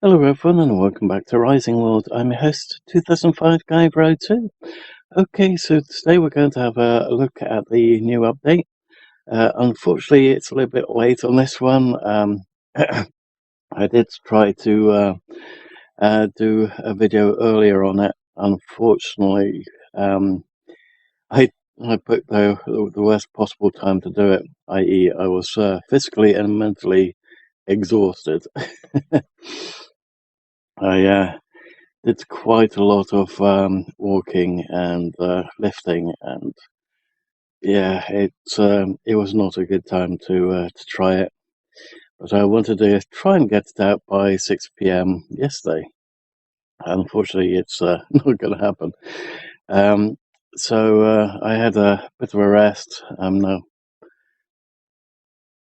Hello everyone and welcome back to Rising World. I'm your host, 2005 Guy Road 2. Okay, so today we're going to have a look at the new update. Unfortunately, it's a little bit late on this one. I did try to do a video earlier on it. Unfortunately, I I picked the worst possible time to do it, i.e. I was physically and mentally exhausted. I did quite a lot of walking and lifting, and yeah, it was not a good time to try it. But I wanted to try and get it out by 6 p.m. yesterday. Unfortunately, it's not going to happen. Um, so I had a bit of a rest. I'm now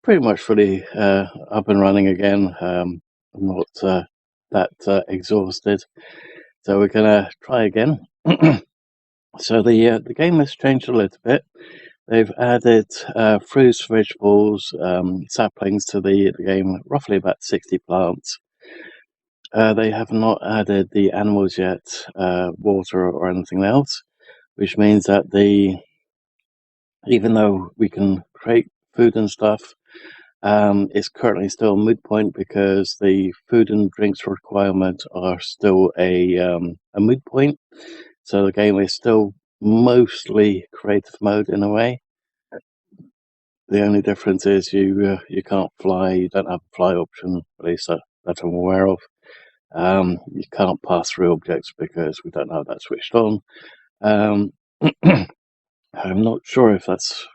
pretty much fully up and running again. I'm not that exhausted, so we're gonna try again. So the game has changed a little bit. They've added fruits, vegetables, saplings to the game, roughly about 60 plants. They have not added the animals yet, water or anything else, which means that even though we can create food and stuff, it's currently still a moot point because the food and drinks requirements are still a moot point. So the game is still mostly creative mode in a way. The only difference is you can't fly. You don't have a fly option, at least that I'm aware of. You can't pass through objects because we don't have that switched on. Um, I'm not sure if that's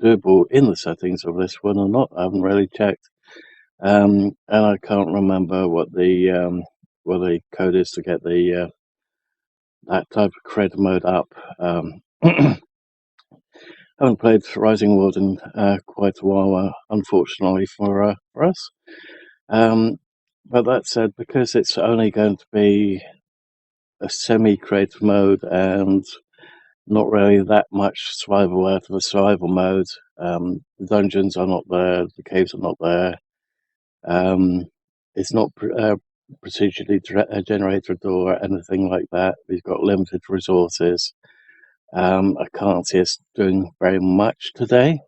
doable in the settings of this one or not. I haven't really checked, and I can't remember what the code is to get the that type of creative mode up. Haven't played Rising World in quite a while, unfortunately for us. Um, but that said, because it's only going to be a semi-creative mode and not really that much survival out of a survival mode, the dungeons are not there, the caves are not there. It's not procedurally generated or anything like that. We've got limited resources. I can't see us doing very much today.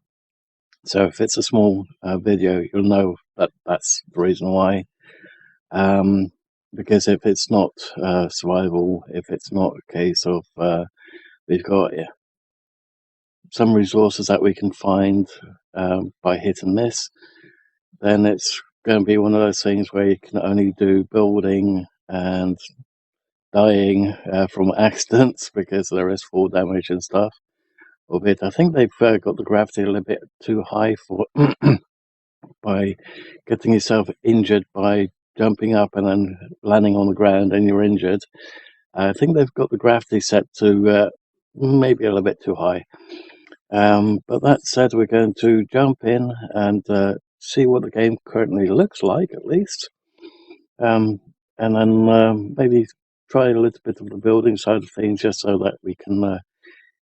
So if it's a small video, you'll know that that's the reason why. Um, because if it's not survival, if it's not a case of we've got some resources that we can find by hit and miss, then it's going to be one of those things where you can only do building and dying from accidents because there is fall damage and stuff. Albeit I think they've got the gravity a little bit too high for by getting yourself injured by jumping up and then landing on the ground and you're injured. I think they've got the gravity set to maybe a little bit too high. But that said, we're going to jump in and see what the game currently looks like, at least. And then maybe try a little bit of the building side of things just so that we can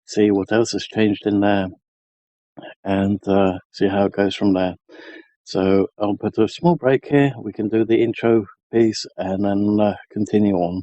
see what else has changed in there and see how it goes from there. So I'll put a small break here. We can do the intro piece and then continue on.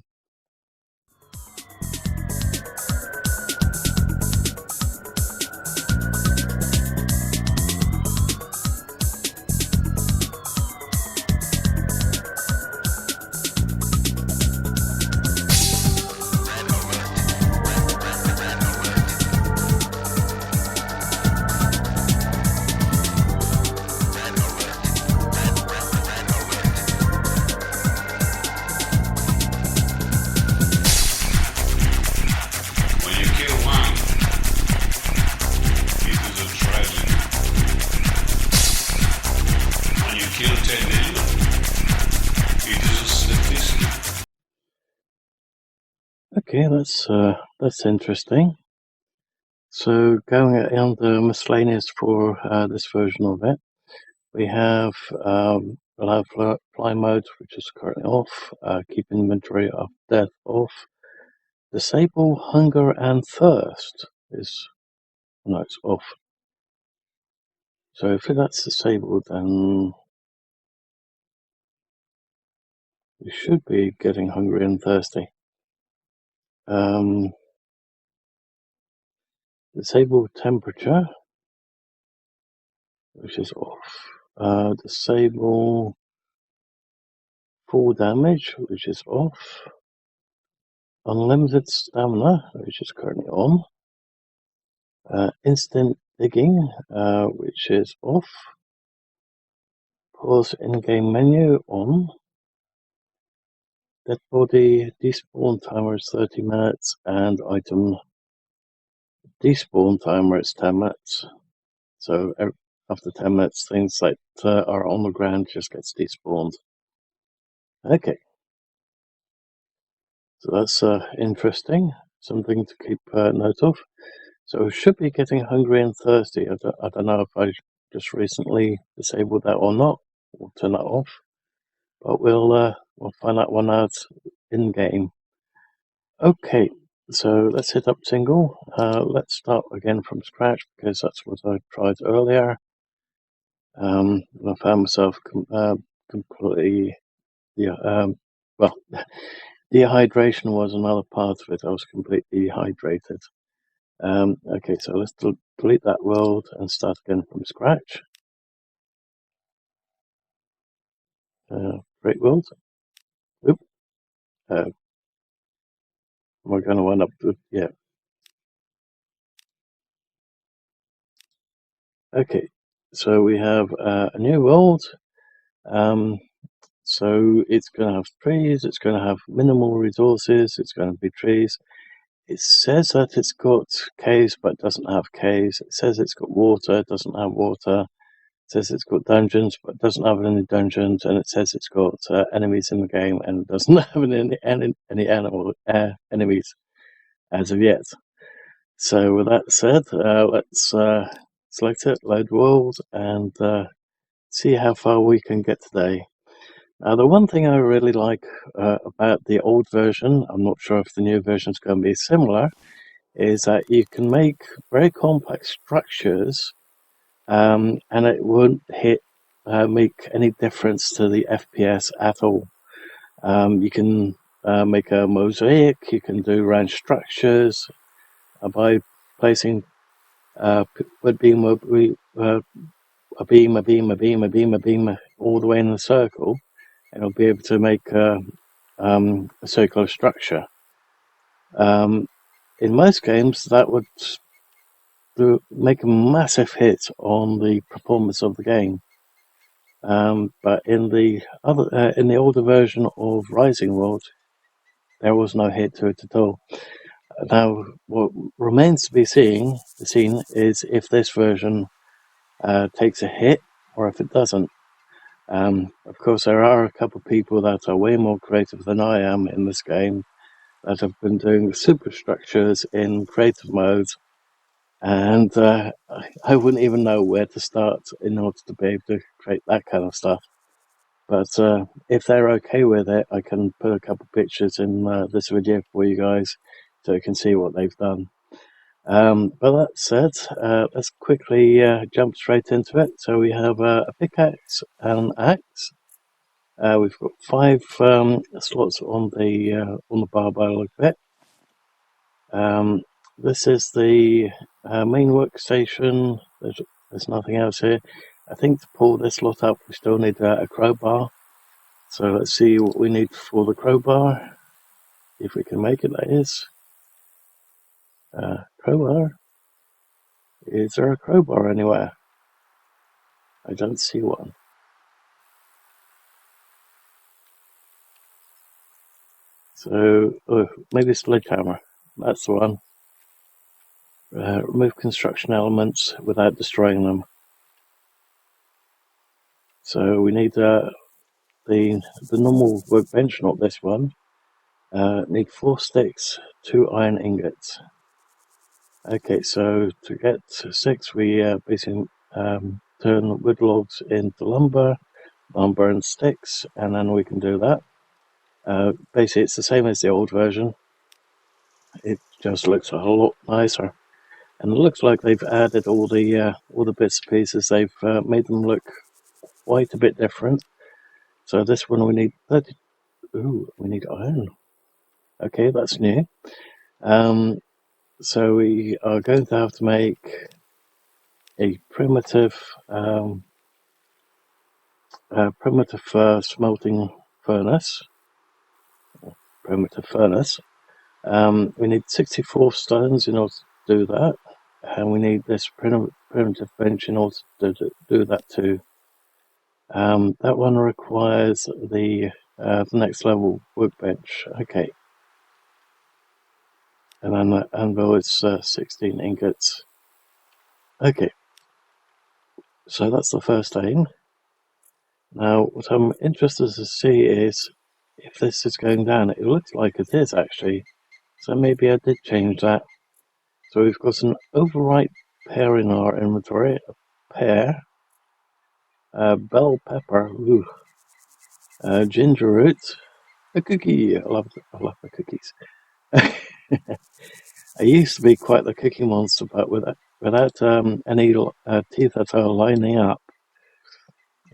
Okay, that's interesting. So going on the miscellaneous for this version of it, we have allow fly mode, which is currently off. Keep inventory of death off. Disable hunger and thirst is no, it's off. So if that's disabled, then We should be getting hungry and thirsty. Disable temperature, which is off. Disable full damage, which is off. Unlimited stamina, which is currently on. Instant digging, which is off. Pause in-game menu on. Dead body despawn timer is 30 minutes, and item despawn timer is 10 minutes. So after 10 minutes, things that are on the ground just gets despawned. Okay. So that's interesting. Something to keep note of. So we should be getting hungry and thirsty. I don't know if I just recently disabled that or not. We'll turn that off. But we'll find that one out in game. Okay, so let's hit up single. Let's start again from scratch because that's what I tried earlier. I found myself completely, well, dehydration was another part of it. I was completely dehydrated. Okay, so let's delete that world and start again from scratch. Great world. Oop. We're going to wind up with, yeah. Okay, so we have a new world. So it's going to have trees, it's going to have minimal resources, it's going to be trees. It says that it's got caves, but it doesn't have caves. It says it's got water, it doesn't have water. It says it's got dungeons, but it doesn't have any dungeons. And it says it's got enemies in the game, and it doesn't have any enemies as of yet. So with that said, let's select it, load world, and see how far we can get today. Now, the one thing I really like about the old version, I'm not sure if the new version is going to be similar, is that you can make very complex structures and it won't make any difference to the FPS at all. You can make a mosaic, you can do round structures by placing a beam, a beam, all the way in a circle. It'll be able to make a circular structure. In most games, that would make a massive hit on the performance of the game. But in the older version of Rising World, there was no hit to it at all. Now, what remains to be seen is if this version takes a hit or if it doesn't. Of course, there are a couple of people that are way more creative than I am in this game that have been doing superstructures in creative mode, and I wouldn't even know where to start in order to be able to create that kind of stuff. But if they're okay with it, I can put a couple of pictures in this video for you guys so you can see what they've done. But that said, let's quickly jump straight into it. So we have a pickaxe and an axe. We've got 5 slots on the bar by the look of it. This is the main workstation. There's nothing else here. I think to pull this lot up, we still need a crowbar. So let's see what we need for the crowbar. If we can make it, that is. Crowbar. Is there a crowbar anywhere? I don't see one. So, maybe sledgehammer. That's the one. Remove construction elements without destroying them. So we need the normal workbench, not this one. Need 4 sticks, 2 iron ingots. Okay, so to get 6, we basically turn wood logs into lumber and sticks, and then we can do that. Basically, it's the same as the old version. It just looks a whole lot nicer, and it looks like they've added all the bits and pieces. They've made them look quite a bit different. So this one we need ooh, we need iron. Okay, that's new. So we are going to have to make a primitive smelting furnace. We need 64 stones in order to do that, and we need this primitive bench in order to do that too. That one requires the next level workbench. Okay, and then the anvil is 16 ingots. Okay, so that's the first aim. Now, what I'm interested to see is if this is going down. It looks like it is actually, so maybe I did change that. So we've got an overripe pear in our inventory, a pear, bell pepper, ooh, ginger root, a cookie. I love the cookies. I used to be quite the cookie monster, but without any teeth that are lining up,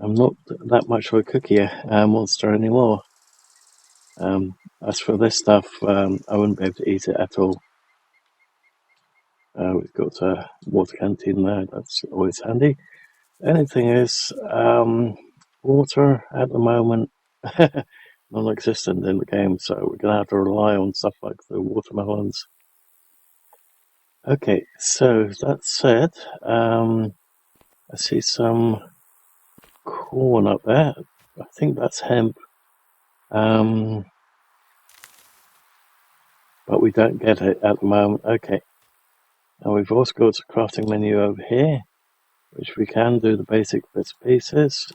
I'm not that much of a cookie monster anymore. As for this stuff, I wouldn't be able to eat it at all. We've got a water canteen there, that's always handy. The only thing is, water at the moment, non-existent in the game, so we're going to have to rely on stuff like the watermelons. Okay, so that said, I see some corn up there. I think that's hemp. But we don't get it at the moment. Okay. Now we've also got a crafting menu over here, which we can do the basic bits and pieces,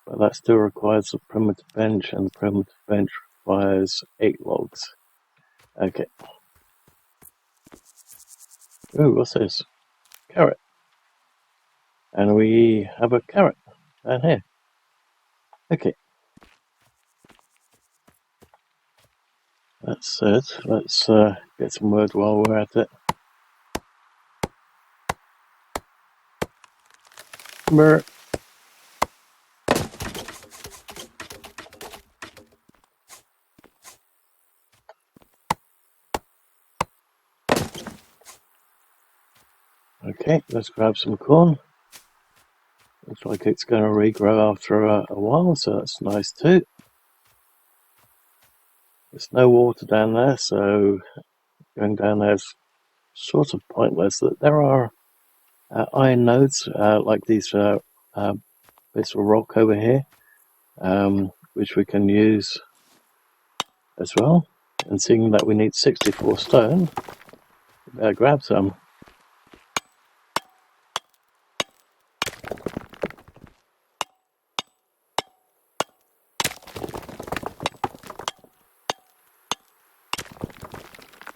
but that still requires a primitive bench, and the primitive bench requires 8 logs. Okay. Ooh, what's this? Carrot. And we have a carrot down here. Okay. That's it. Let's get some wood while we're at it. Brr. Okay, let's grab some corn. Looks like it's going to regrow after a while, so that's nice too. There's no water down there, so going down there is sort of pointless. There are iron nodes like these bits of rock over here, which we can use as well. And seeing that we need 64 stone, we better grab some.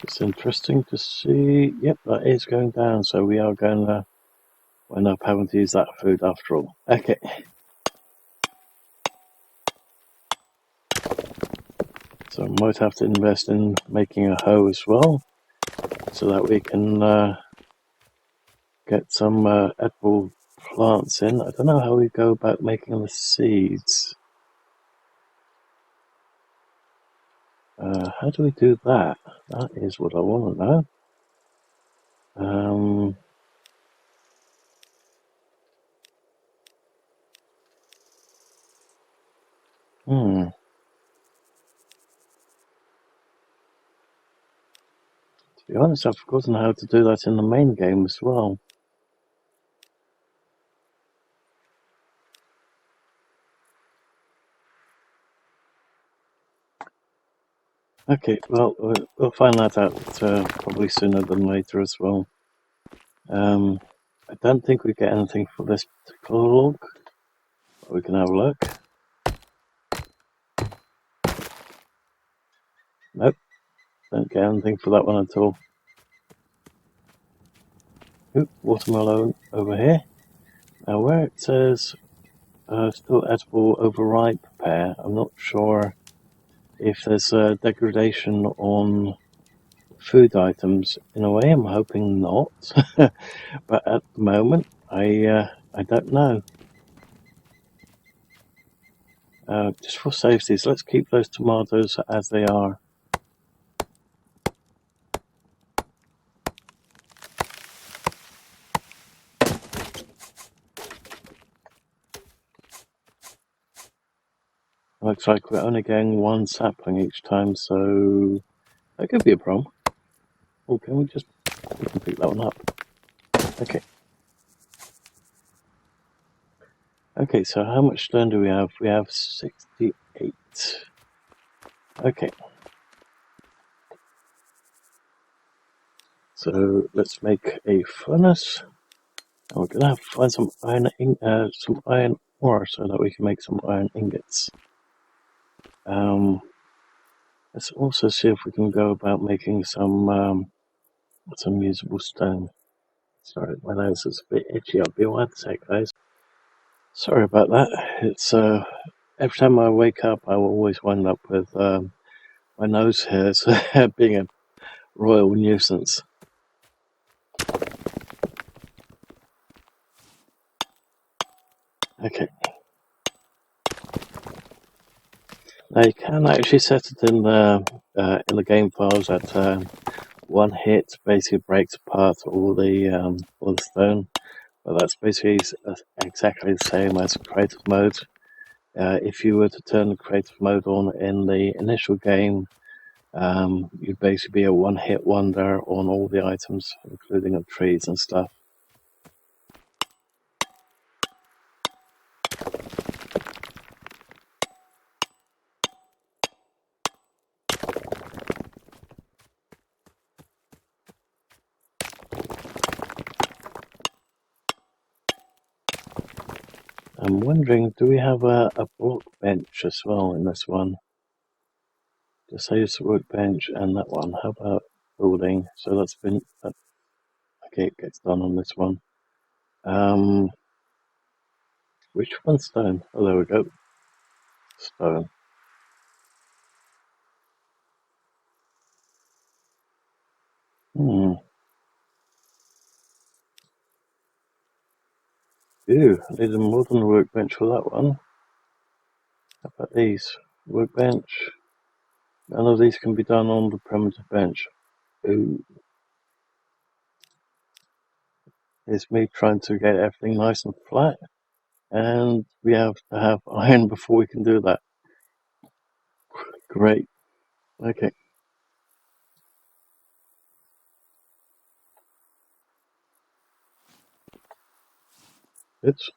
It's interesting to see. Yep, that is going down, so we are going to end up having to use that food after all. Okay. So I might have to invest in making a hoe as well, so that we can get some edible plants in. I don't know how we go about making the seeds. How do we do that? That is what I want to know. To be honest, I've forgotten how to do that in the main game as well. Okay, well, we'll find that out probably sooner than later as well. I don't think we get anything for this particular log, but we can have a look. Nope, don't get anything for that one at all. Oop, watermelon over here. Now where it says still edible overripe pear, I'm not sure if there's a degradation on food items. In a way, I'm hoping not, but at the moment, I don't know. Just for safeties, let's keep those tomatoes as they are. Looks like we're only getting one sapling each time, so that could be a problem. Oh, can we can pick that one up? Okay. Okay, so how much stone do we have? We have 68. Okay. So let's make a furnace. And we're gonna have to find some iron ore so that we can make some iron ingots. Let's also see if we can go about making some usable stone. Sorry, my nose is a bit itchy. I'll be one sec, guys. Sorry about that. It's every time I wake up, I will always wind up with my nose hairs being a royal nuisance. Okay. Now you can actually set it in the game files that one hit basically breaks apart all the stone, but that's basically exactly the same as creative mode. If you were to turn the creative mode on in the initial game, you'd basically be a one-hit wonder on all the items, including on trees and stuff. I'm wondering, do we have a block bench as well in this one? Just say it's a workbench and that one. How about building? So that's been okay. It gets done on this one. Which one's stone? Oh, there we go. Stone. Ew, I need a modern workbench for that one. How about these? Workbench. None of these can be done on the primitive bench. Ooh. It's me trying to get everything nice and flat. And we have to have iron before we can do that. Great. Okay. Oops.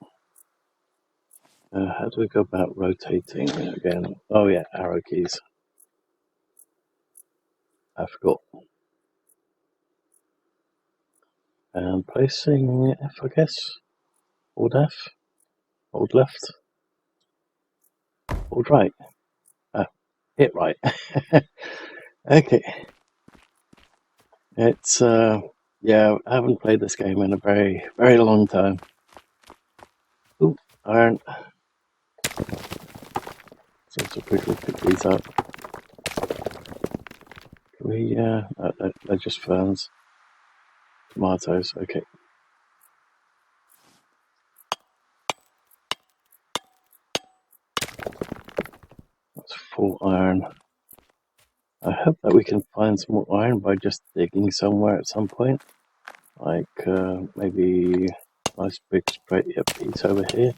How do we go about rotating again? Oh yeah, arrow keys. I forgot. And placing F, I guess. Hold F. Hold left. Hold right. Hit right. Okay. It's yeah, I haven't played this game in a very, very long time. Ooh, iron. So it's a quickly pick these up. Can we they're just ferns. Tomatoes, okay. That's full iron. I hope that we can find some more iron by just digging somewhere at some point. Like maybe a nice big straight piece over here.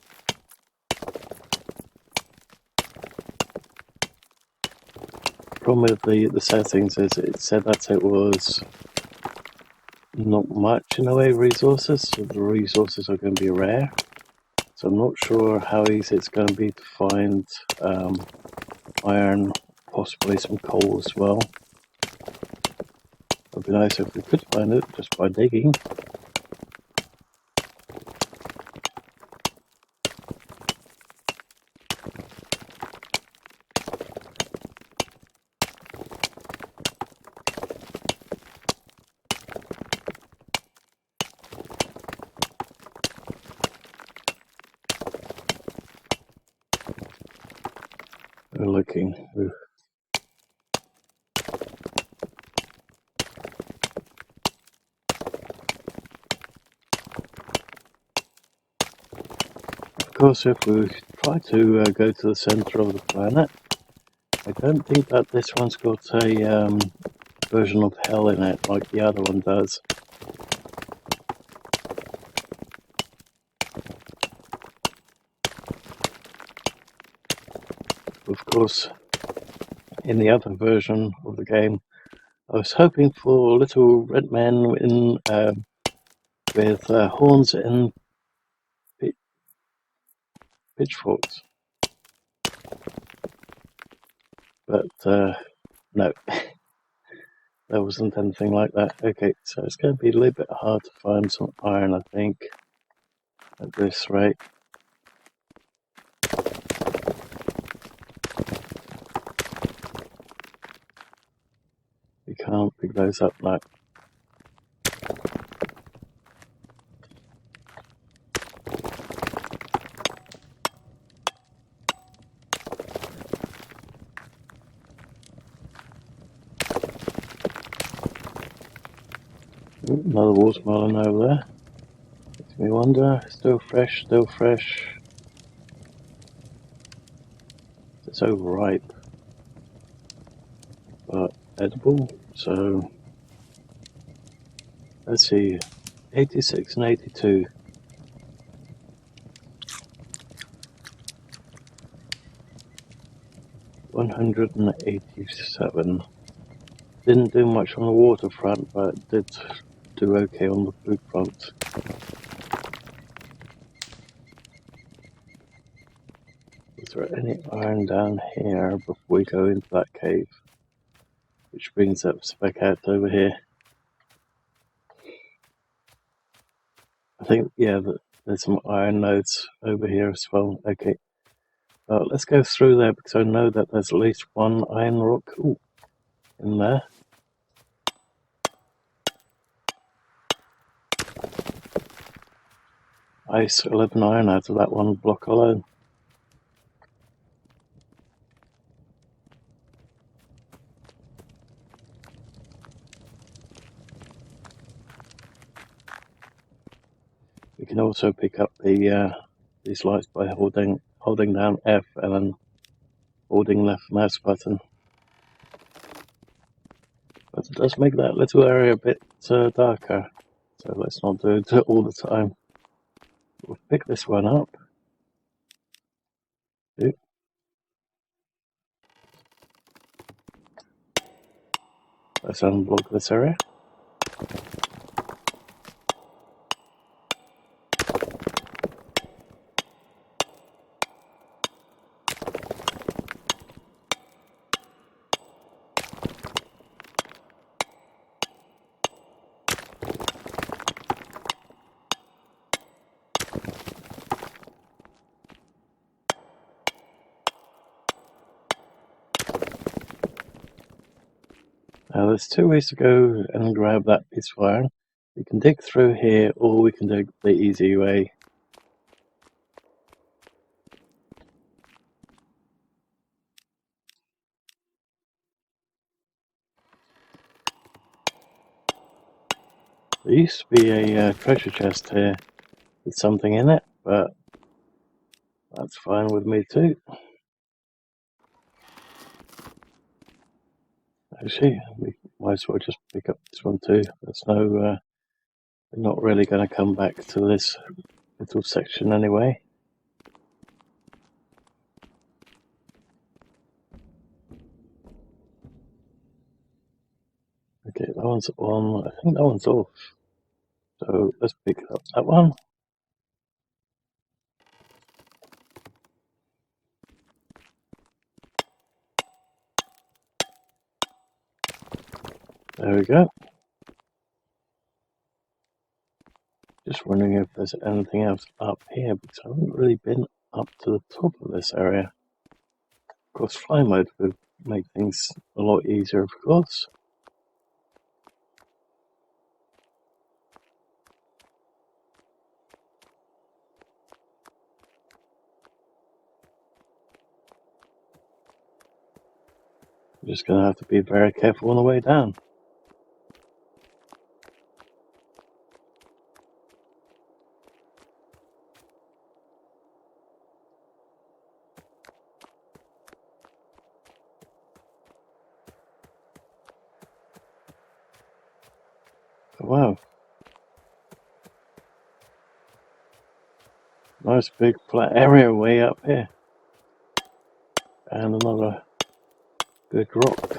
Problem with the settings is it said that it was not much in the way of resources, so the resources are going to be rare. So I'm not sure how easy it's going to be to find iron, possibly some coal as well. It would be nice if we could find it just by digging. We're looking. Ooh. Of course, if we try to go to the center of the planet. I don't think that this one's got a version of hell in it like the other one does. Of course, in the other version of the game, I was hoping for little red men in with horns and pitchforks, but no, there wasn't anything like that. Okay, so it's going to be a little bit hard to find some iron, I think, at this rate. We can't pick those up now. Ooh, another watermelon over there. Makes me wonder. Still fresh, still fresh. It's overripe, but edible. So let's see, 86 and 82. 187. Didn't do much on the waterfront, but did do okay on the food front. Is there any iron down here before we go into that cave? Which brings up spec out over here. I think, yeah, there's some iron nodes over here as well. Okay, let's go through there because I know that there's at least one iron rock in there. Ice 11 iron out of that one block alone. We can also pick up the these lights by holding down F and then holding left mouse button. But it does make that little area a bit darker, so let's not do it all the time. We'll pick this one up. Oop. Let's unblock this area. Now there's two ways to go and grab that piece of iron. We can dig through here, or we can dig the easy way. There used to be a treasure chest here with something in it, but that's fine with me too. Actually, we might as well just pick up this one too. There's no, we're not really going to come back to this little section anyway. Okay, that one's on. I think that one's off. So let's pick up that one. There we go. Just wondering if there's anything else up here, because I haven't really been up to the top of this area. Of course, fly mode would make things a lot easier, of course. I'm just going to have to be very careful on the way down. Wow. Nice big flat area way up here. And another good rock.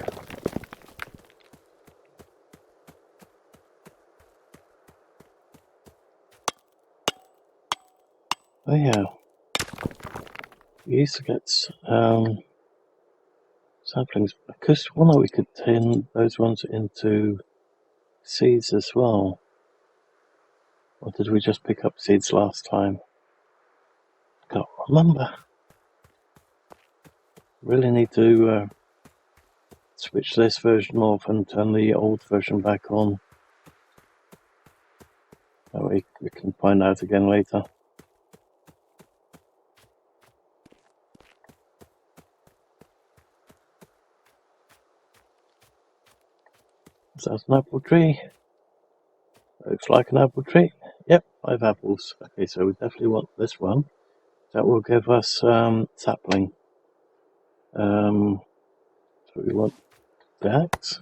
Oh yeah. We used to get saplings. Because we could turn those ones into seeds as well. Or did we just pick up seeds last time? Can't remember. Really need to switch this version off and turn the old version back on. That way we can find out again later. Is that an apple tree? Looks like an apple tree. Yep, 5 apples. Okay, so we definitely want this one. That will give us sapling. So we want the axe.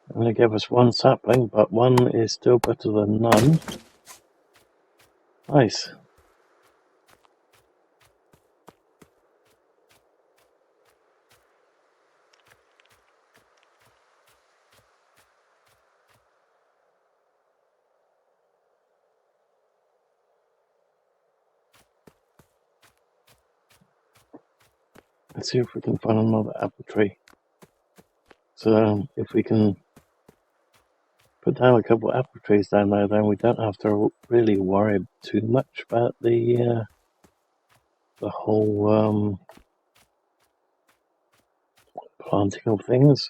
I'm going to give us 1 sapling, but 1 is still better than none. Nice. Let's see if we can find another apple tree. So if we can put down a couple of apple trees down there, then we don't have to really worry too much about the whole planting of things.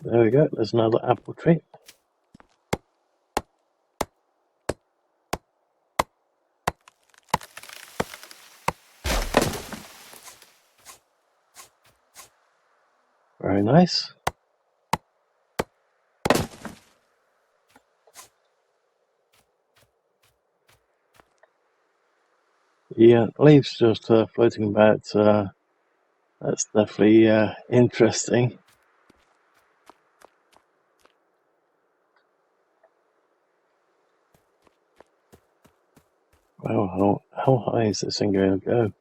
There we go, there's another apple tree. Very nice. Yeah, leaves just floating about. That's definitely interesting. Wow, how high is this thing going to go?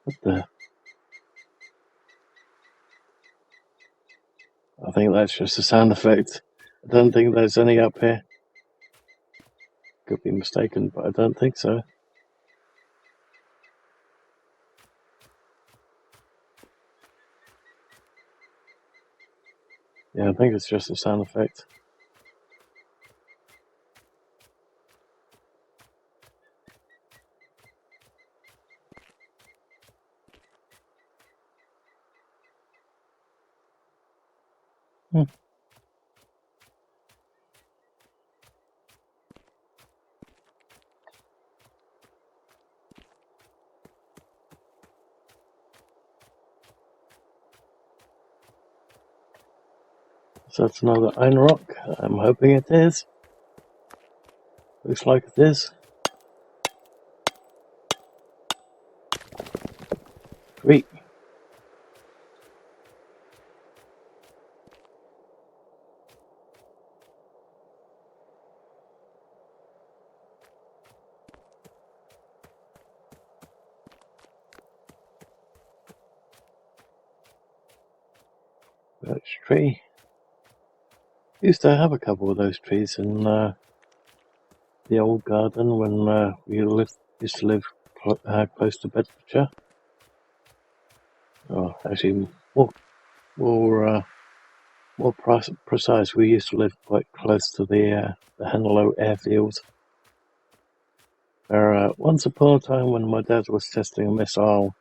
What the? I think that's just a sound effect. I don't think there's any up here. Could be mistaken, but I don't think so. Yeah, I think it's just a sound effect. So that's another iron rock. I'm hoping it is. Looks like it is. Sweet. Birch tree. Used to have a couple of those trees in the old garden when we used to live close to Bedfordshire. Oh, actually, more precise, we used to live quite close to the Henlow airfield. Where once upon a time, when my dad was testing a missile,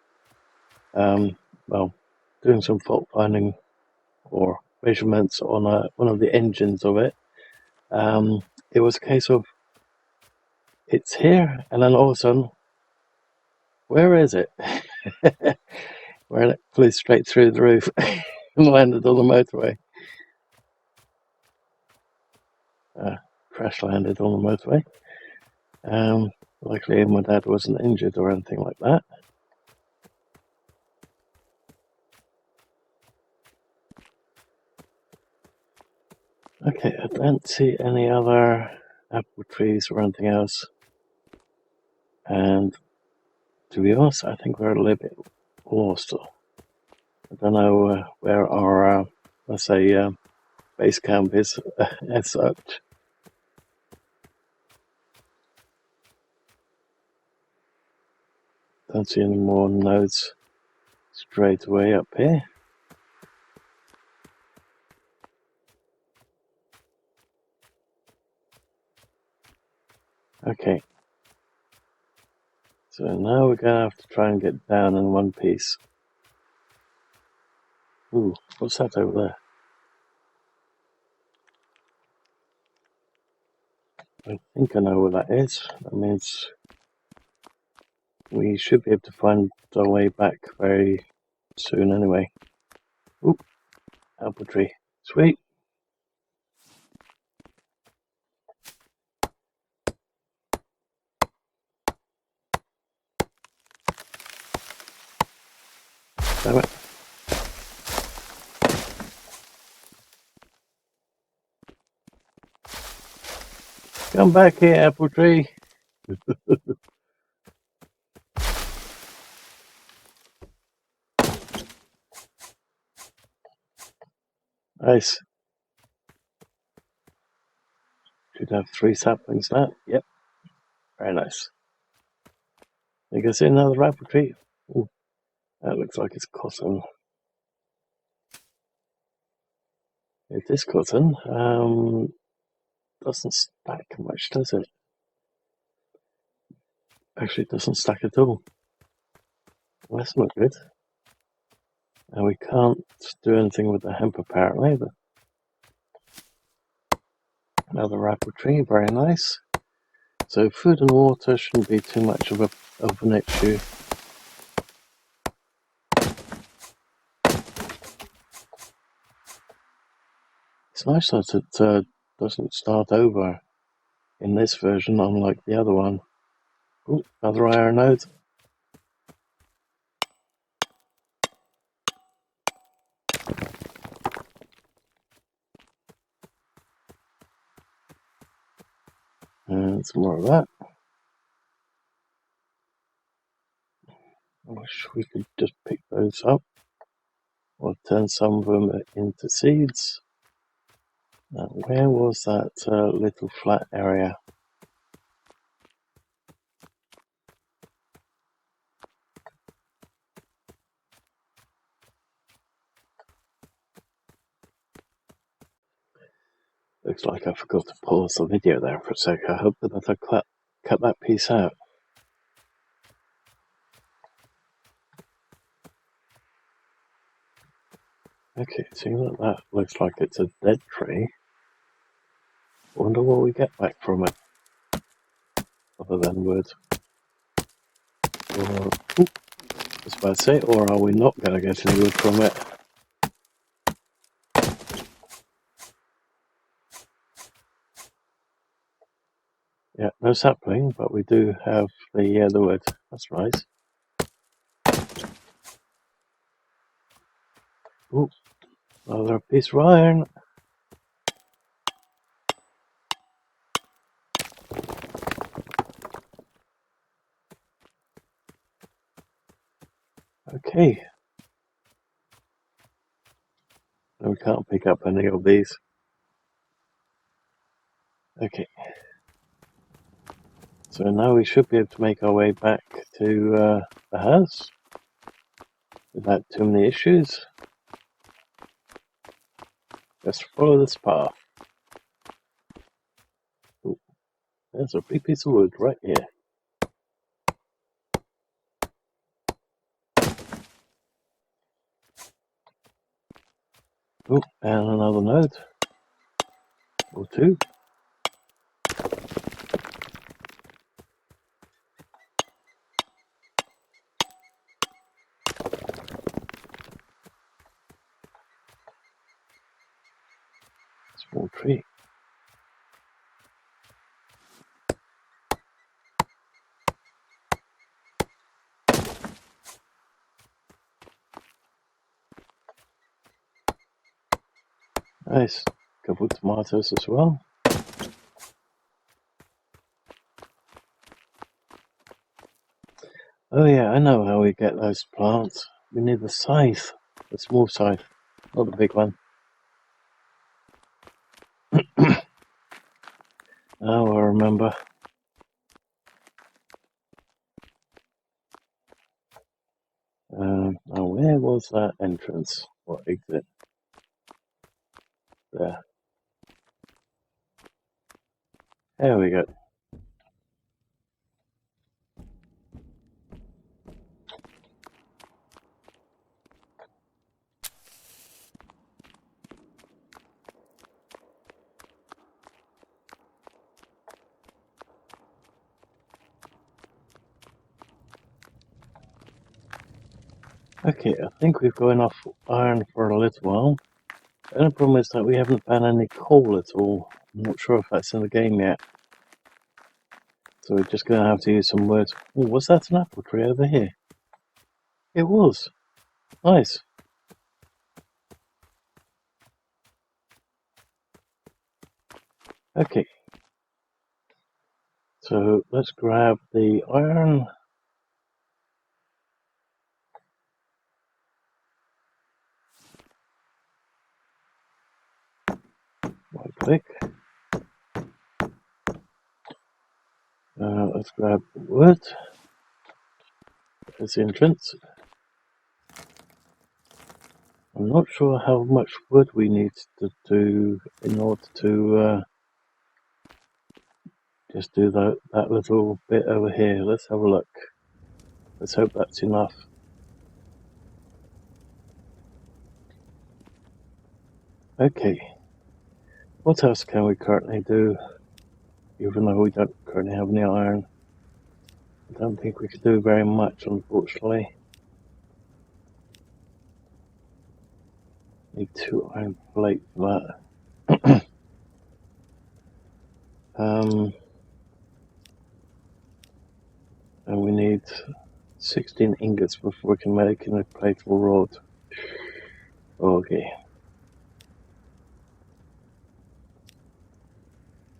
doing some fault finding or measurements on one of the engines of it, it was a case of it's here, and then all of a sudden, where is it? Where it flew straight through the roof and landed on the motorway. Crash landed on the motorway. Luckily my dad wasn't injured or anything like that. Okay, I don't see any other apple trees or anything else. And to be honest, I think we're a little bit lost. I don't know where our, let's say, base camp is as such. Don't see any more nodes straight away up here. Okay. So now we're gonna have to try and get down in one piece. Ooh, what's that over there? I think I know what that is. That means we should be able to find our way back very soon anyway. Ooh, apple tree. Sweet. Damn it. Come back here, apple tree. Nice. Should have 3 saplings now. Yep. Very nice. You can see another apple tree. Ooh, that looks like it's cotton. It is cotton. Doesn't stack much, does it? Actually, it doesn't stack at all. Well, that's not good. And we can't do anything with the hemp apparently either. Another apple tree, very nice. So food and water shouldn't be too much of an issue. It's nice that it doesn't start over in this version, unlike the other one. Ooh, another iron node. And some more of that. I wish we could just pick those up or turn some of them into seeds. Now, where was that little flat area? Looks like I forgot to pause the video there for a sec. I hope that I cut that piece out. Okay, seeing that looks like it's a dead tree. Wonder what we get back from it, other than wood. Or, I was about to say, or are we not going to get any wood from it? Yeah, no sapling, but we do have the wood. That's nice. Ooh, another piece of iron. Okay. And we can't pick up any of these. Okay. So now we should be able to make our way back to the house without too many issues. Just follow this path. Ooh, there's a big piece of wood right here. Oh, and another node. Or 2. Small tree. Nice. Couple of tomatoes as well. Oh yeah, I know how we get those plants. We need the scythe. The small scythe, not the big one. Oh, I remember. Now where was that entrance? Or exit? There. There we go. Okay, I think we've got enough iron for a little while. The only problem is that we haven't found any coal at all. I'm not sure if that's in the game yet. So we're just going to have to use some words. Oh, was that an apple tree over here? It was. Nice. Okay. So let's grab the iron. Right click. Let's grab wood. There's the entrance. I'm not sure how much wood we need to do in order to just do that little bit over here. Let's have a look. Let's hope that's enough. Okay. What else can we currently do? Even though we don't currently have any iron. I don't think we could do very much, unfortunately. Need 2 iron plate for that. And we need 16 ingots before we can make a plateable rod. Okay.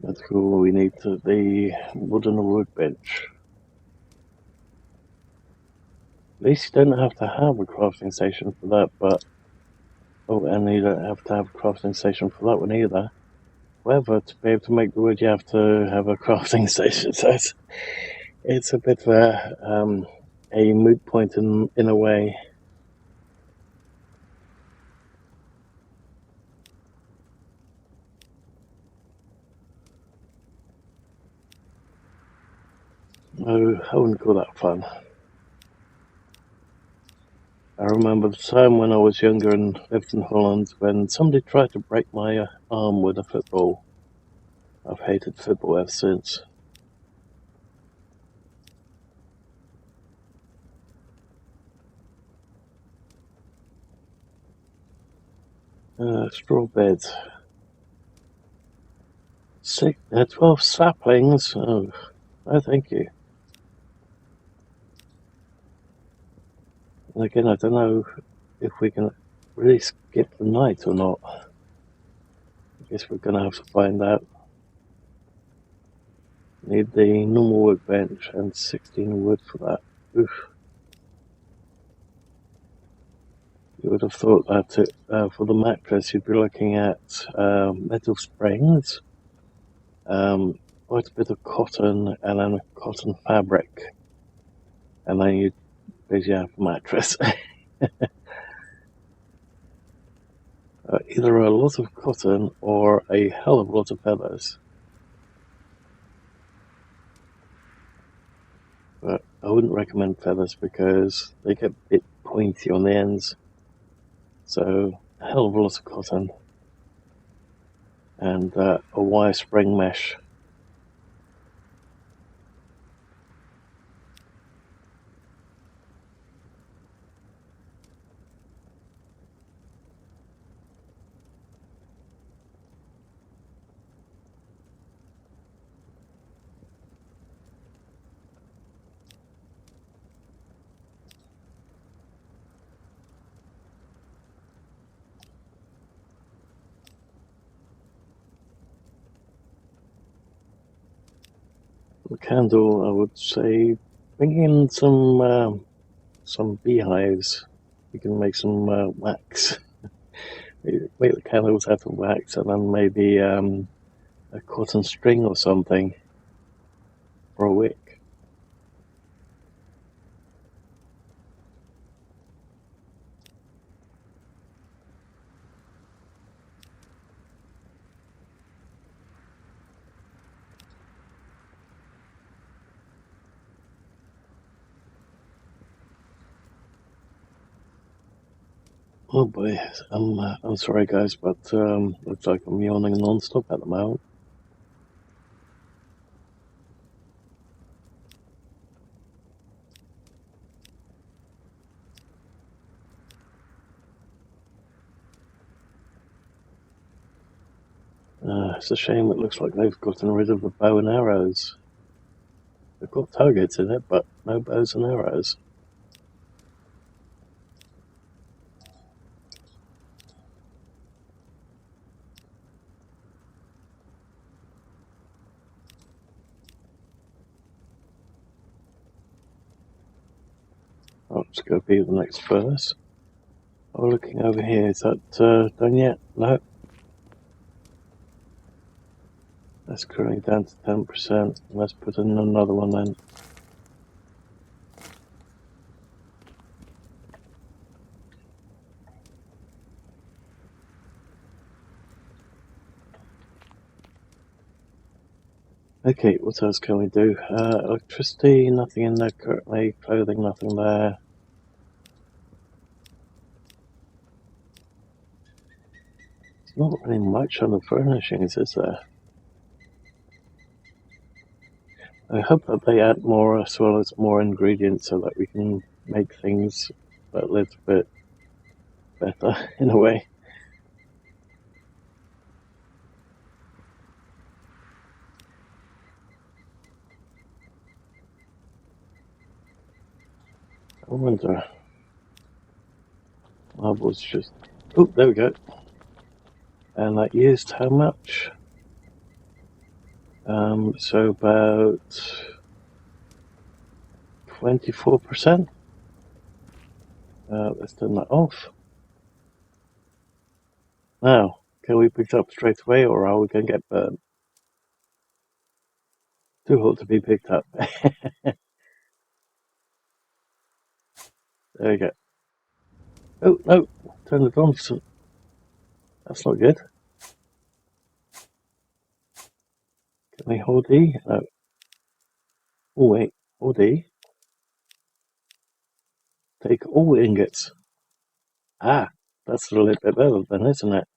That's cool. We need the wooden workbench. At least you don't have to have a crafting station for that, but... Oh, and you don't have to have a crafting station for that one either. However, to be able to make the wood, you have to have a crafting station, so it's a bit of a moot point in a way. No, I wouldn't call that fun. I remember the time when I was younger and lived in Holland when somebody tried to break my arm with a football. I've hated football ever since. Straw beds. 12 saplings. Oh, no, thank you. And again, I don't know if we can really skip the night or not. I guess we're going to have to find out. Need the normal workbench and 16 wood for that. Oof. You would have thought that for the mattress you'd be looking at metal springs, quite a bit of cotton, and then a cotton fabric, and then you'd basically have a mattress. Either a lot of cotton or a hell of a lot of feathers. But I wouldn't recommend feathers because they get a bit pointy on the ends. So a hell of a lot of cotton and a wire spring mesh. The candle, I would say, bring in some beehives. You can make some wax. Make the candles out of wax, and then maybe a cotton string or something for a wick. Oh boy, I'm sorry guys, but looks like I'm yawning non-stop at the moment. It's a shame. It looks like they've gotten rid of the bow and arrows. They've got targets in it, but no bows and arrows. Oh, let's go be the next furnace. Oh, looking over here, is that done yet? No. That's currently down to 10%. Let's put in another one then. Okay, what else can we do? Electricity, nothing in there currently. Clothing, nothing there. There's not really much on the furnishings, is there? I hope that they add more as well as more ingredients so that we can make things a little bit better in a way. I wonder. Marbles just. Oh, there we go. And that used how much? So about 24%. Let's turn that off. Now, can we pick it up straight away, or are we going to get burned? Too hot to be picked up. There we go. Oh, no, turn it on. That's not good. Can we hold E? No. Oh, wait, hold E. Take all ingots. Ah, that's a little bit better then, isn't it?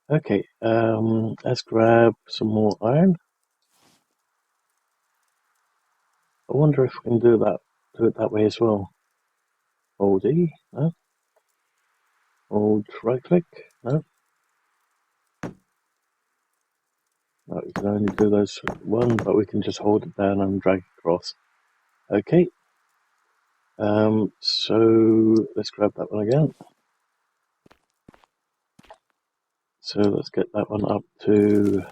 Okay, let's grab some more iron. I wonder if we can do it that way as well. Hold E, no. Hold right click, no. No, we can only do those one, but we can just hold it down and drag across. Okay. So let's grab that one again. So let's get that one up to,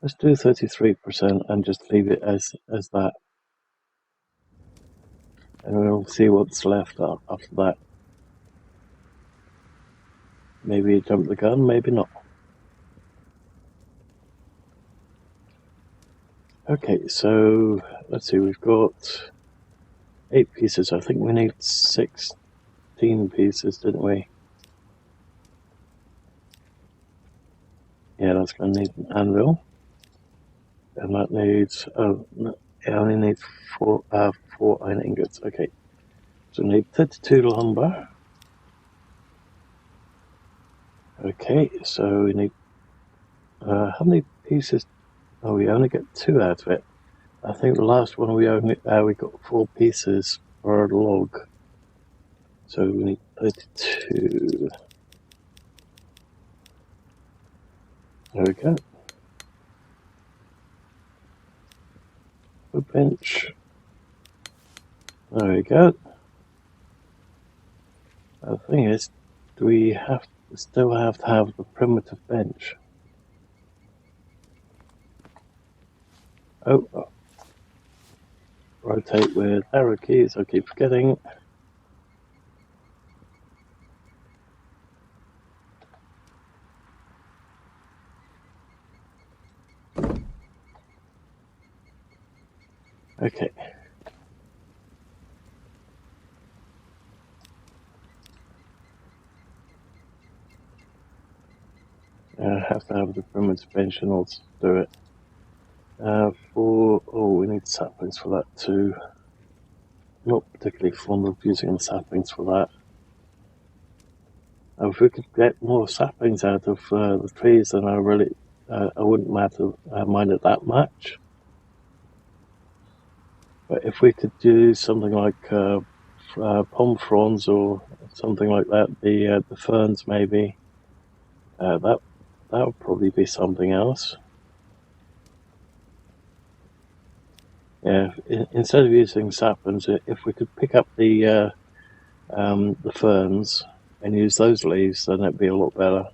let's do 33% and just leave it as that. And we'll see what's left after that. Maybe jump the gun, maybe not. Okay, so let's see, we've got 8 pieces. I think we need 16 pieces, didn't we? Yeah, that's going to need an anvil. And that needs, oh, no, it only needs 4 iron ingots. Okay, so we need 32 lumber. Okay, so we need, how many pieces? Oh, we only get 2 out of it. I think the last one we got 4 pieces for a log. So we need 32. There we go. A bench. There we go. The thing is, do we still have to have the primitive bench? Oh, rotate with arrow keys, I keep forgetting. Okay. I have to have the pyramid suspension to do it. We need saplings for that too. Not particularly fond of using the saplings for that. If we could get more saplings out of the trees, then I wouldn't mind it that much. But if we could do something like palm fronds or something like that, the ferns maybe, that would probably be something else. Yeah, instead of using saplings, if we could pick up the ferns and use those leaves, then it'd be a lot better.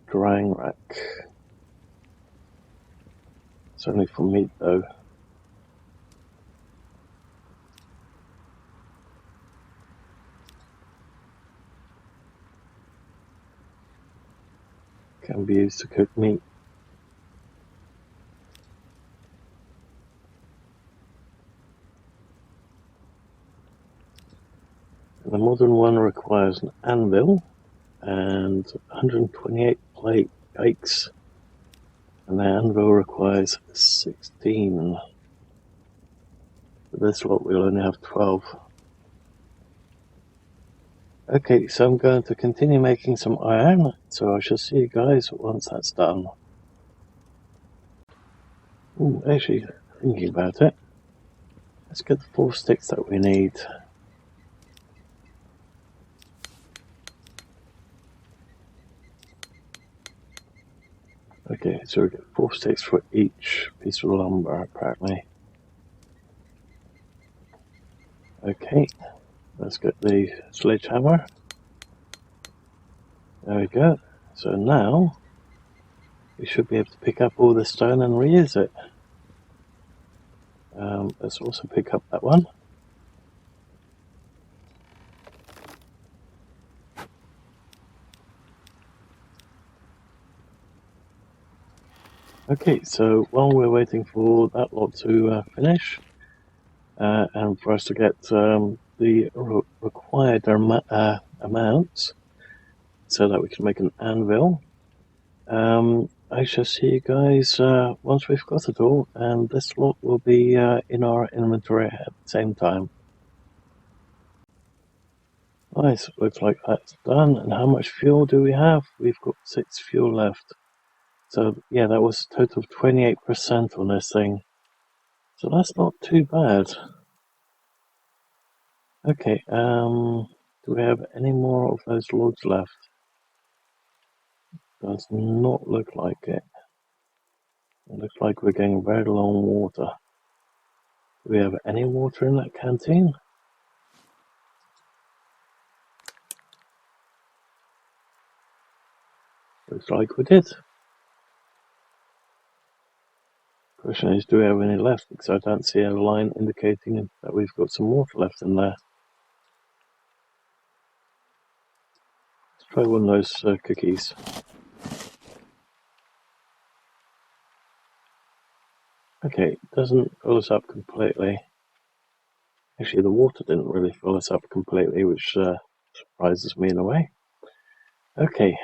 Drying rack. It's only for meat though. Can be used to cook meat. The modern one requires an anvil and 128 plates, and the anvil requires 16. For this lot we'll only have 12. Okay, so I'm going to continue making some iron, so I shall see you guys once that's done. Ooh, actually, thinking about it, let's get the 4 sticks that we need. Okay, so we get 4 sticks for each piece of lumber, apparently. Okay, let's get the sledgehammer. There we go. So now we should be able to pick up all the stone and reuse it. Let's also pick up that one. Okay, so while we're waiting for that lot to finish, and for us to get the required amounts so that we can make an anvil, I shall see you guys once we've got it all, and this lot will be in our inventory at the same time. Nice, looks like that's done. And how much fuel do we have? We've got 6 fuel left. So yeah, that was a total of 28% on this thing. So that's not too bad. Okay, do we have any more of those logs left? Does not look like it. It looks like we're getting very low on water. Do we have any water in that canteen? Looks like we did. Question is, do we have any left? Because I don't see a line indicating that we've got some water left in there. Let's try one of those cookies. Okay, it doesn't fill us up completely. Actually, the water didn't really fill us up completely, which surprises me in a way. Okay,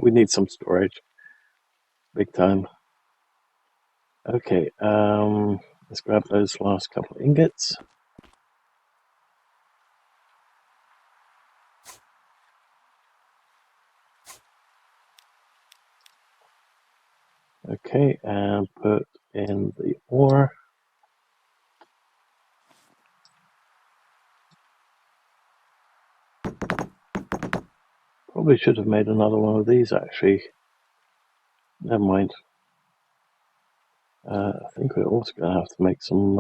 we need some storage. Big time. Okay, let's grab those last couple of ingots. Okay, and put in the ore. Probably should have made another one of these actually. Never mind. I think we're also going to have to make some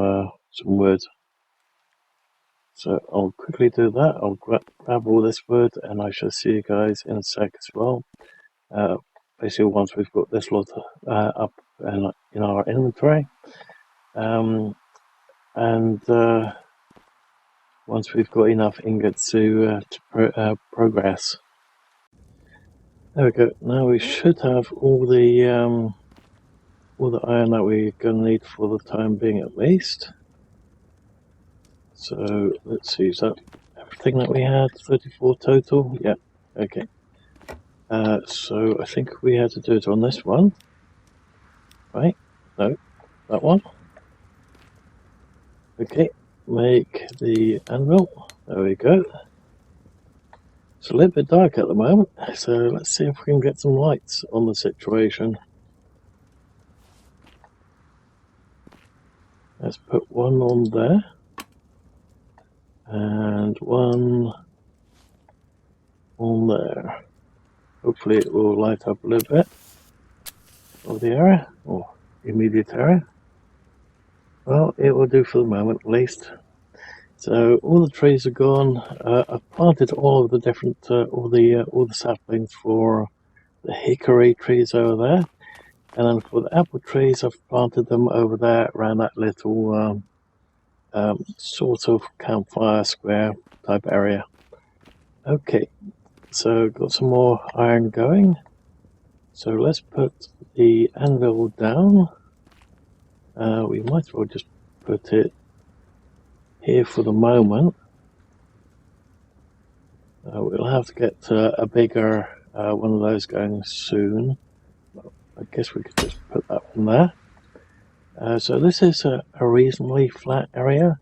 wood. So I'll quickly do that. I'll grab all this wood, and I shall see you guys in a sec as well. Basically, once we've got this lot up in our inventory, and once we've got enough ingots to progress. There we go. Now we should have all the iron that we're going to need for the time being, at least. So let's see, is that everything that we had? 34 total? Yeah, okay. So I think we had to do it on this one. Right? No, that one. Okay, make the anvil. There we go. It's a little bit dark at the moment, so let's see if we can get some lights on the situation. Let's put one on there. And one on there. Hopefully it will light up a little bit of the area, or immediate area. Well, it will do for the moment at least. So all the trees are gone. I've planted all of the different, all the saplings for the hickory trees over there, and then for the apple trees, I've planted them over there around that little sort of campfire square type area. Okay, so got some more iron going. So let's put the anvil down. We might as well just put it here for the moment. We'll have to get a bigger one of those going soon. I guess we could just put that one there. So this is a reasonably flat area.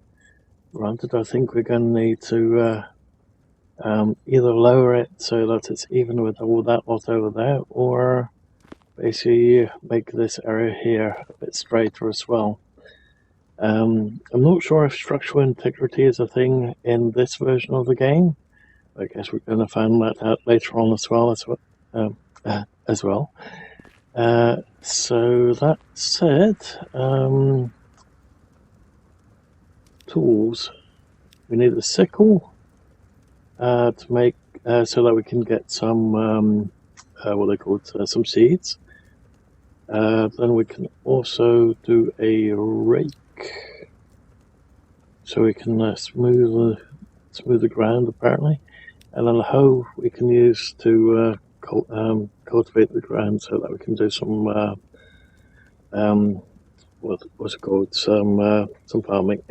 Granted, I think we're going to need to either lower it so that it's even with all that lot over there, or basically make this area here a bit straighter as well. I'm not sure if structural integrity is a thing in this version of the game. I guess we're going to find that out later on as well. So that said, tools. We need a sickle to make so that we can get some what they called some seeds. Then we can also do a rake, so we can smooth the ground apparently, and then a hoe we can use to cultivate the ground so that we can do some what's it called, some farming.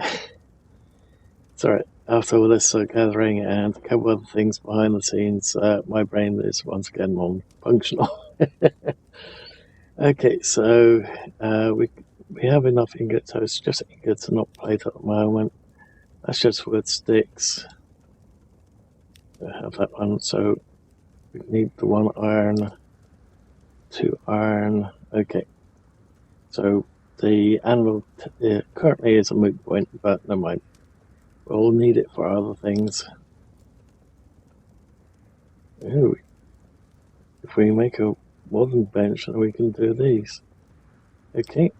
Sorry, after all this gathering and a couple of other things behind the scenes, my brain is once again non-functional. Okay, so we have enough ingots, so it's just ingots and not plate at the moment. That's just wood sticks. I have that one, so we need the 1 iron, 2 iron. Okay, so the anvil currently is a moot point, but never mind. We'll need it for other things. Ooh, if we make a modern bench, then we can do these. Okay.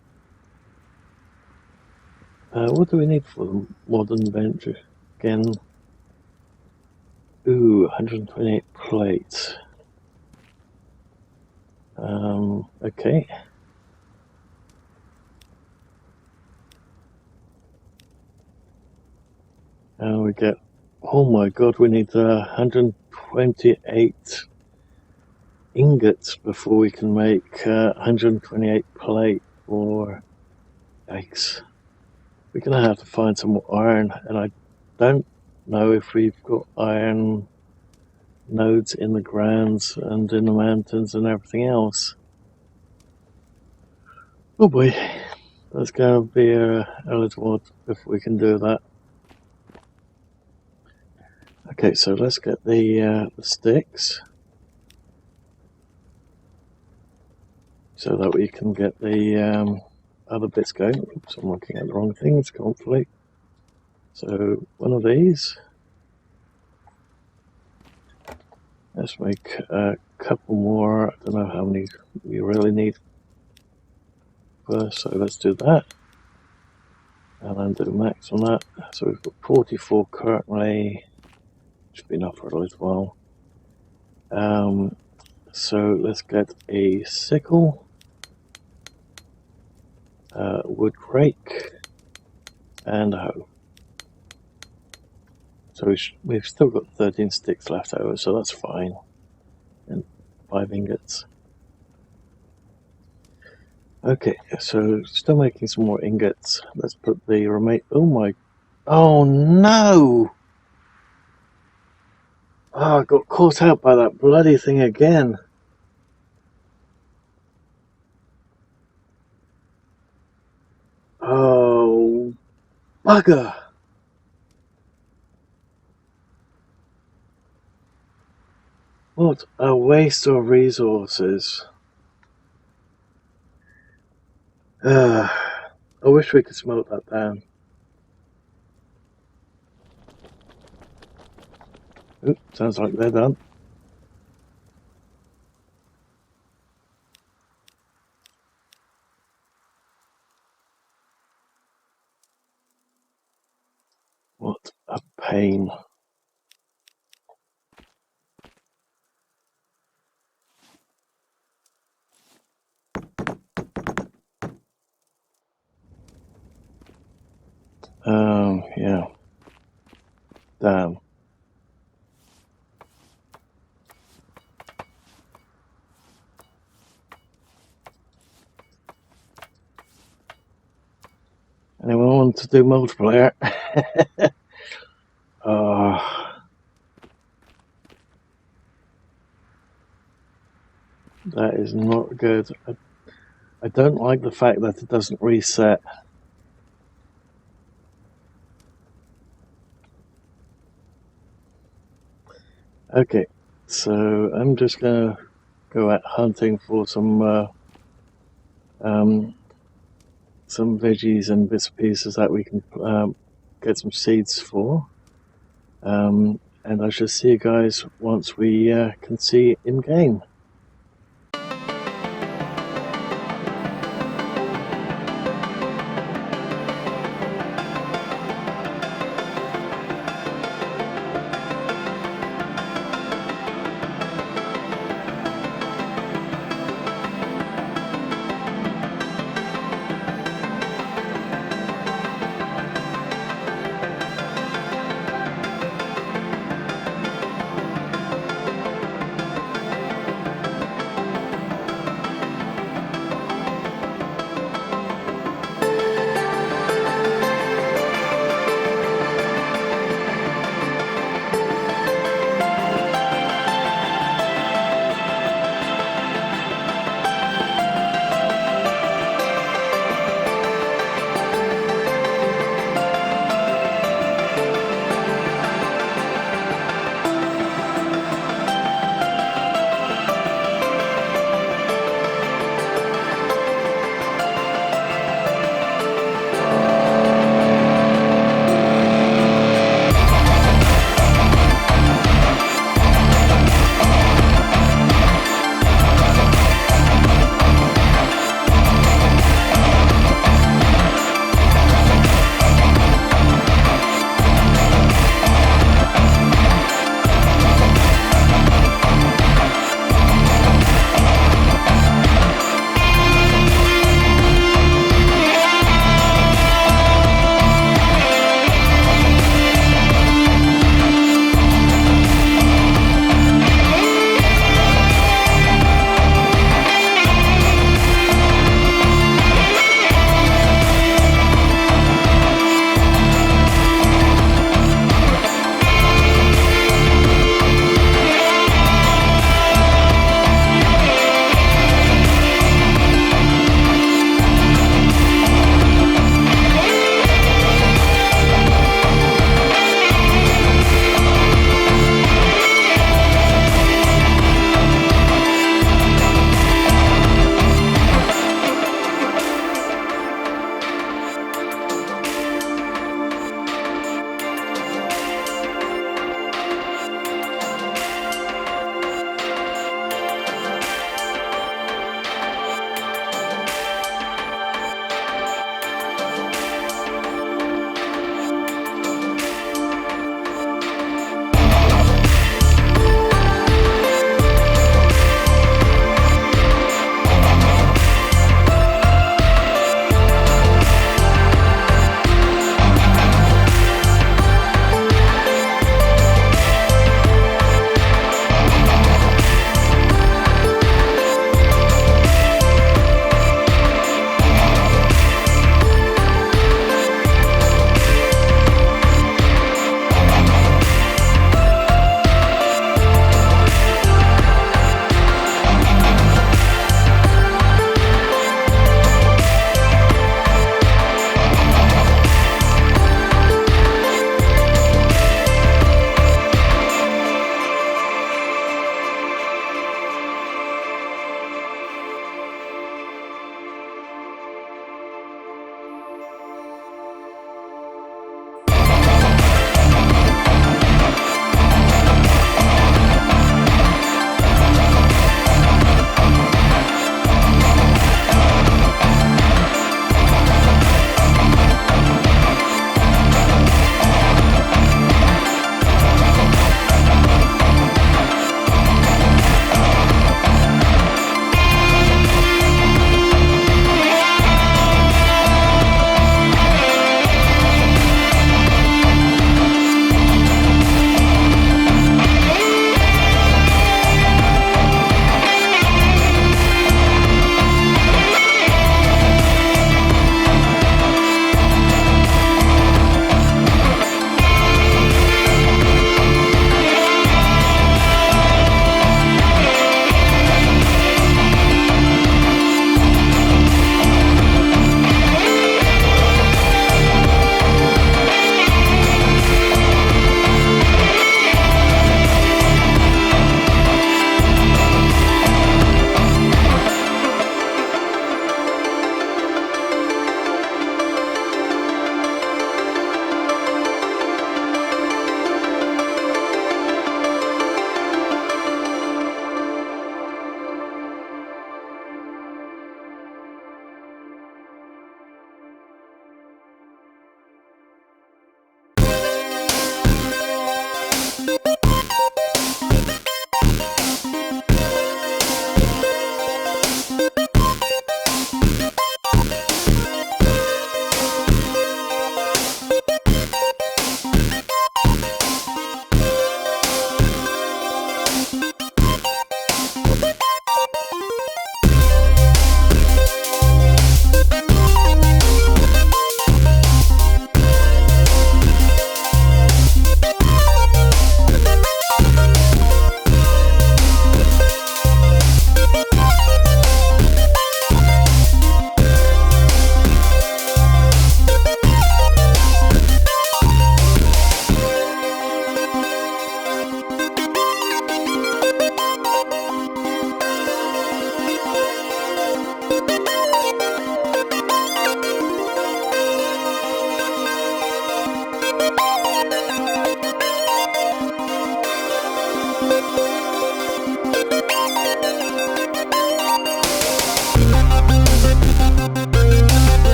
What do we need for the modern bench again? Ooh, 128 plates. Okay. And we get, oh my god, we need 128 ingots before we can make 128 plate, or yikes. We're going to have to find some more iron, and I don't know if we've got iron nodes in the grounds and in the mountains and everything else. Oh boy, that's going to be a little odd if we can do that. Okay, so let's get the sticks so that we can get the other bits going. Oops, I'm looking at the wrong things, conflict. So one of these. Let's make a couple more. I don't know how many we really need first, so let's do that. and then do max on that. So we've got 44 currently. Should be enough for a little while. So let's get a sickle, wood rake, and a hoe. So we've still got 13 sticks left over, so that's fine. And 5 ingots. Okay, so still making some more ingots. Let's put the remain. Oh no! Oh, I got caught out by that bloody thing again. Oh, bugger! What a waste of resources. I wish we could smelt that down. Oop, sounds like they're done. What a pain. Yeah. Damn. Anyone want to do multiplayer? That is not good. I don't like the fact that it doesn't reset. Okay, so I'm just gonna go out hunting for some veggies and bits and pieces that we can get some seeds for. And I shall see you guys once we can see in game.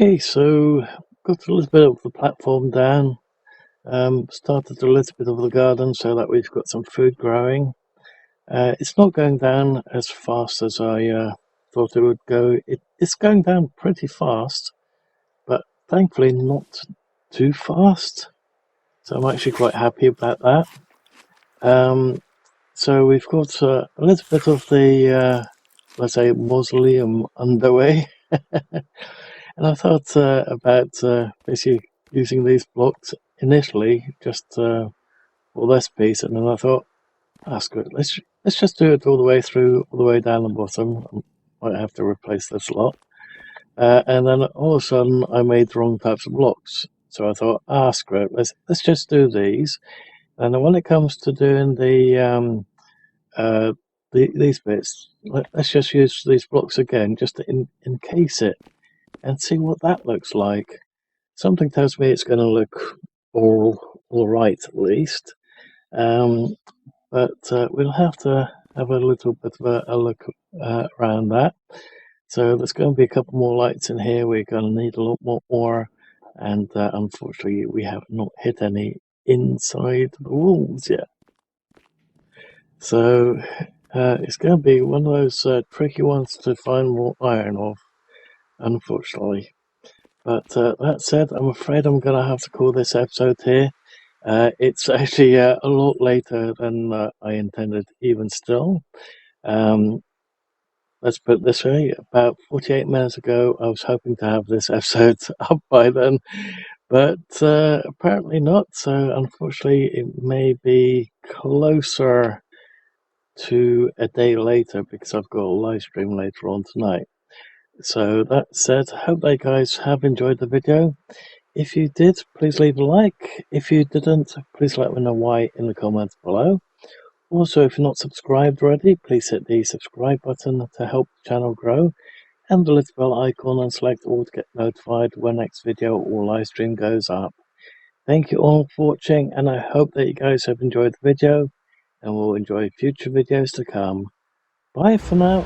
Okay, so got a little bit of the platform down. Started a little bit of the garden so that we've got some food growing. It's not going down as fast as I thought it would go. It's going down pretty fast, but thankfully not too fast. So I'm actually quite happy about that. So we've got a little bit of the, let's say, mausoleum underway. And I thought about basically using these blocks initially just for this piece, and then I thought, that's good. Let's just do it all the way through, all the way down the bottom. I might have to replace this lot. And then all of a sudden, I made the wrong types of blocks. So I thought, screw it. Let's just do these. And then when it comes to doing uh, these bits, let's just use these blocks again, just to encase it and see what that looks like. Something tells me it's going to look all right at least, but we'll have to have a little bit of a look around that. So there's going to be a couple more lights in here. We're going to need a lot more, and unfortunately we have not hit any inside the walls yet. So it's going to be one of those tricky ones to find more iron of, unfortunately. But that said, I'm afraid I'm going to have to call this episode here. It's actually a lot later than I intended, even still. Let's put it this way, about 48 minutes ago, I was hoping to have this episode up by then, but apparently not. So unfortunately, it may be closer to a day later because I've got a live stream later on tonight. So that said, hope that you guys have enjoyed the video. If you did, please leave a like. If you didn't, please let me know why in the comments below. Also, if you're not subscribed already, please hit the subscribe button to help the channel grow, and the little bell icon and select all to get notified when next video or live stream goes up. Thank you all for watching, and I hope that you guys have enjoyed the video and will enjoy future videos to come. Bye for now.